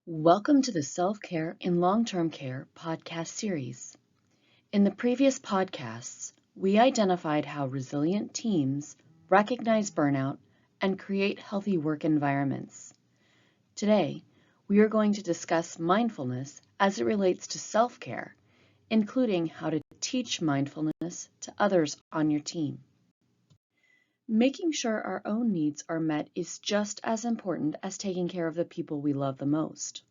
Welcome to the Self-Care in Long-Term Care podcast series. In the previous podcasts, we identified how resilient teams recognize burnout and create healthy work environments. Today, we are going to discuss mindfulness as it relates to self-care, including how to teach mindfulness to others on your team. Making sure our own needs are met is just as important as taking care of the people we love the most.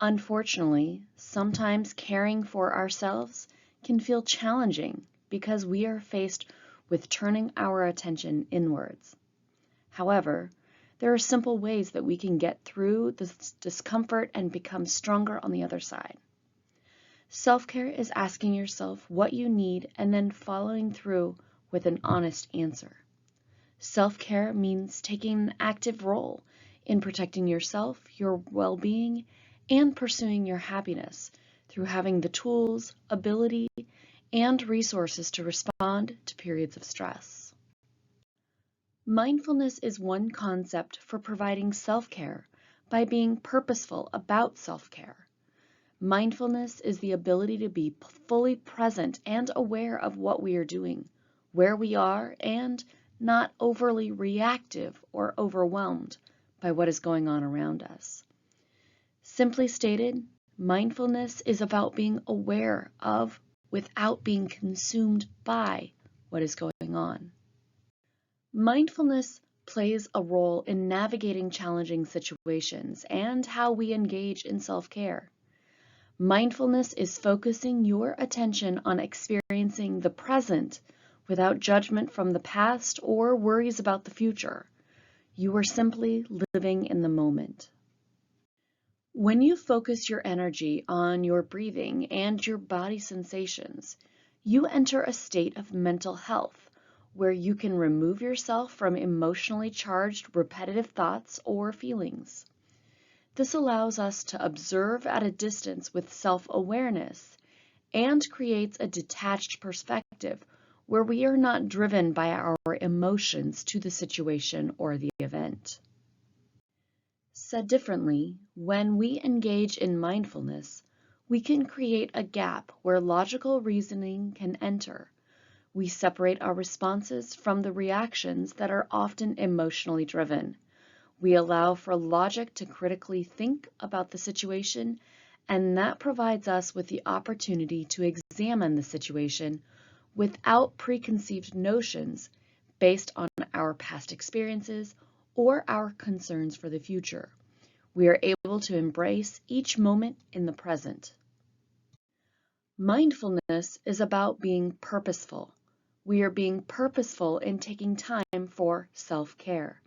Unfortunately, sometimes caring for ourselves can feel challenging because we are faced with turning our attention inwards. However, there are simple ways that we can get through this discomfort and become stronger on the other side. Self-care is asking yourself what you need and then following through with an honest answer. Self-care means taking an active role in protecting yourself, your well-being, and pursuing your happiness through having the tools, ability, and resources to respond to periods of stress. Mindfulness is one concept for providing self-care by being purposeful about self-care. Mindfulness is the ability to be fully present and aware of what we are doing, where we are, and not overly reactive or overwhelmed by what is going on around us. Simply stated, mindfulness is about being aware of without being consumed by what is going on. Mindfulness plays a role in navigating challenging situations and how we engage in self-care. Mindfulness is focusing your attention on experiencing the present without judgment from the past or worries about the future. You are simply living in the moment. When you focus your energy on your breathing and your body sensations, you enter a state of mental health where you can remove yourself from emotionally charged repetitive thoughts or feelings. This allows us to observe at a distance with self-awareness and creates a detached perspective where we are not driven by our emotions to the situation or the event. Said differently, when we engage in mindfulness, we can create a gap where logical reasoning can enter. We separate our responses from the reactions that are often emotionally driven. We allow for logic to critically think about the situation, and that provides us with the opportunity to examine the situation without preconceived notions based on our past experiences or our concerns for the future. We are able to embrace each moment in the present. Mindfulness is about being purposeful. We are being purposeful in taking time for self-care.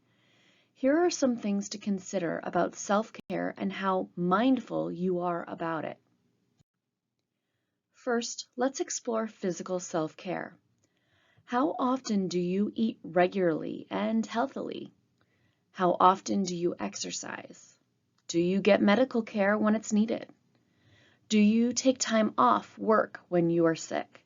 Here are some things to consider about self-care and how mindful you are about it. First, let's explore physical self-care. How often do you eat regularly and healthily? How often do you exercise? Do you get medical care when it's needed? Do you take time off work when you are sick?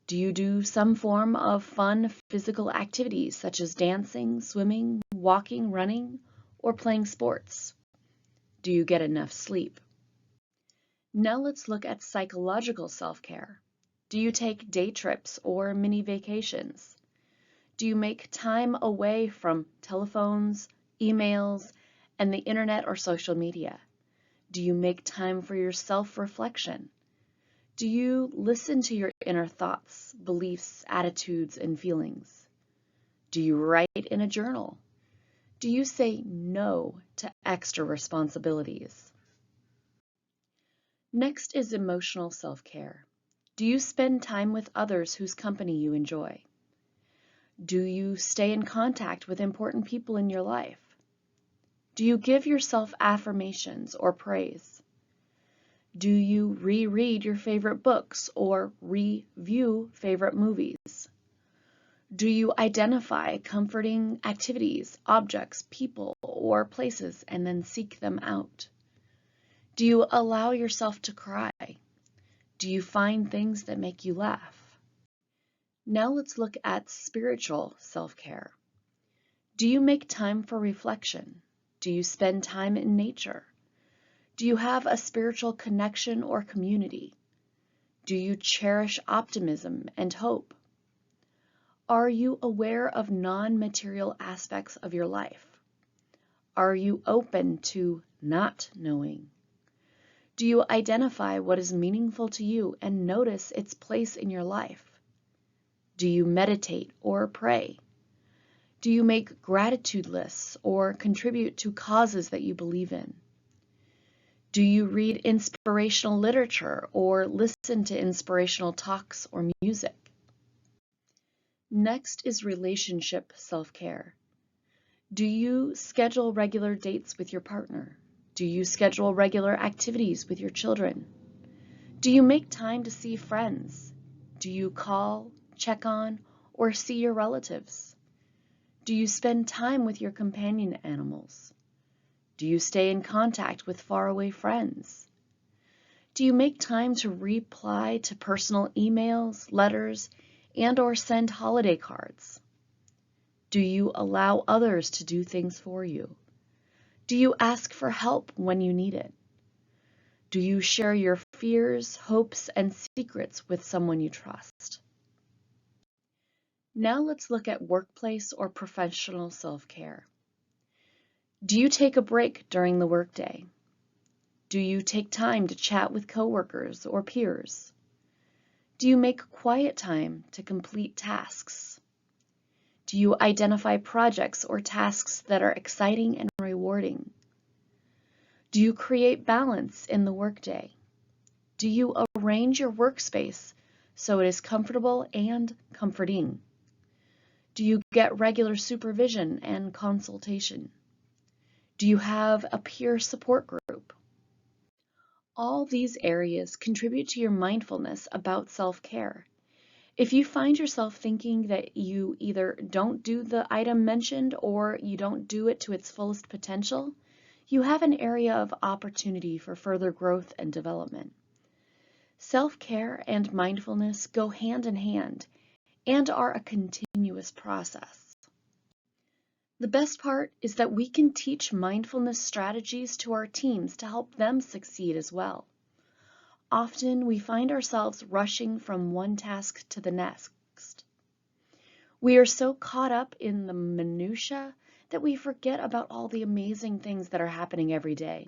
Do you do some form of fun physical activities such as dancing, swimming, walking, running, or playing sports? Do you get enough sleep? Now let's look at psychological self-care. Do you take day trips or mini vacations? Do you make time away from telephones, emails, and the internet or social media? Do you make time for your self-reflection? Do you listen to your inner thoughts, beliefs, attitudes, and feelings? Do you write in a journal? Do you say no to extra responsibilities? Next is emotional self-care. Do you spend time with others whose company you enjoy? Do you stay in contact with important people in your life? Do you give yourself affirmations or praise? Do you reread your favorite books or review favorite movies? Do you identify comforting activities, objects, people, or places and then seek them out? Do you allow yourself to cry? Do you find things that make you laugh? Now let's look at spiritual self-care. Do you make time for reflection? Do you spend time in nature? Do you have a spiritual connection or community? Do you cherish optimism and hope? Are you aware of non-material aspects of your life? Are you open to not knowing? Do you identify what is meaningful to you and notice its place in your life? Do you meditate or pray? Do you make gratitude lists or contribute to causes that you believe in? Do you read inspirational literature or listen to inspirational talks or music? Next is relationship self-care. Do you schedule regular dates with your partner? Do you schedule regular activities with your children? Do you make time to see friends? Do you call, check on, or see your relatives? Do you spend time with your companion animals? Do you stay in contact with faraway friends? Do you make time to reply to personal emails, letters, and/or send holiday cards? Do you allow others to do things for you? Do you ask for help when you need it? Do you share your fears, hopes, and secrets with someone you trust? Now let's look at workplace or professional self-care. Do you take a break during the workday? Do you take time to chat with coworkers or peers? Do you make quiet time to complete tasks? Do you identify projects or tasks that are exciting and rewarding? Do you create balance in the workday? Do you arrange your workspace so it is comfortable and comforting? Do you get regular supervision and consultation? Do you have a peer support group? All these areas contribute to your mindfulness about self-care. If you find yourself thinking that you either don't do the item mentioned or you don't do it to its fullest potential, you have an area of opportunity for further growth and development. Self-care and mindfulness go hand in hand and are a continuous process. The best part is that we can teach mindfulness strategies to our teams to help them succeed as well. Often we find ourselves rushing from one task to the next. We are so caught up in the minutiae that we forget about all the amazing things that are happening every day.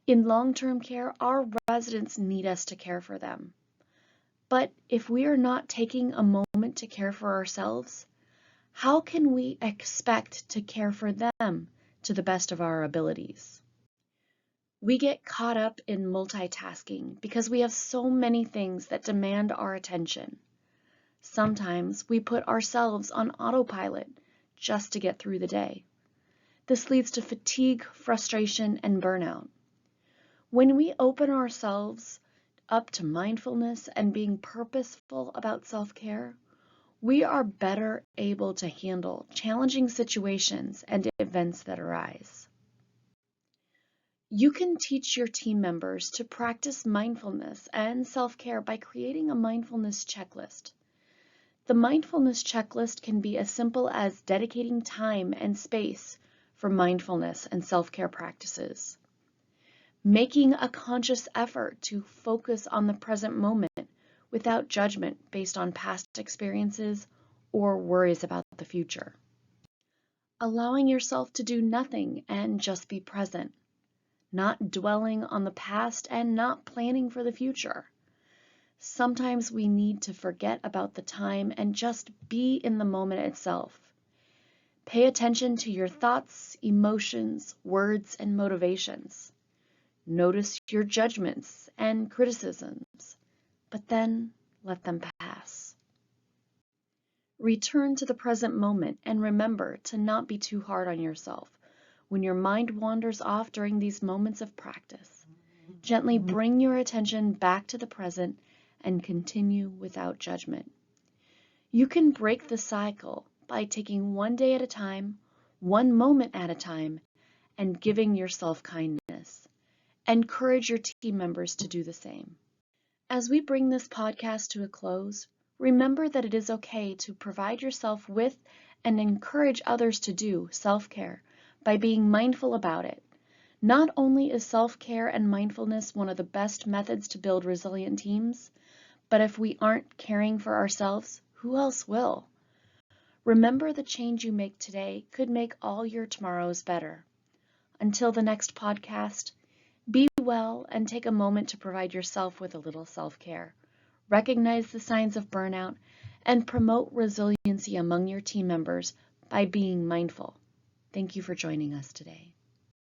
In long-term care, our residents need us to care for them. But if we are not taking a moment to care for ourselves, how can we expect to care for them to the best of our abilities? We get caught up in multitasking because we have so many things that demand our attention. Sometimes we put ourselves on autopilot just to get through the day. This leads to fatigue, frustration, and burnout. When we open ourselves up to mindfulness and being purposeful about self-care, we are better able to handle challenging situations and events that arise. You can teach your team members to practice mindfulness and self-care by creating a mindfulness checklist. The mindfulness checklist can be as simple as dedicating time and space for mindfulness and self-care practices. Making a conscious effort to focus on the present moment without judgment based on past experiences or worries about the future. Allowing yourself to do nothing and just be present. Not dwelling on the past and not planning for the future. Sometimes we need to forget about the time and just be in the moment itself. Pay attention to your thoughts, emotions, words, and motivations. Notice your judgments and criticisms, but then let them pass. Return to the present moment and remember to not be too hard on yourself when your mind wanders off during these moments of practice. Gently bring your attention back to the present and continue without judgment. You can break the cycle by taking one day at a time, one moment at a time, and giving yourself kindness. Encourage your team members to do the same. As we bring this podcast to a close, remember that it is okay to provide yourself with and encourage others to do self-care by being mindful about it, Not only is self-care and mindfulness one of the best methods to build resilient teams, but if we aren't caring for ourselves, who else will? Remember, the change you make today could make all your tomorrows better. Until the next podcast, be well and take a moment to provide yourself with a little self-care. Recognize the signs of burnout and promote resiliency among your team members by being mindful. Thank you for joining us today.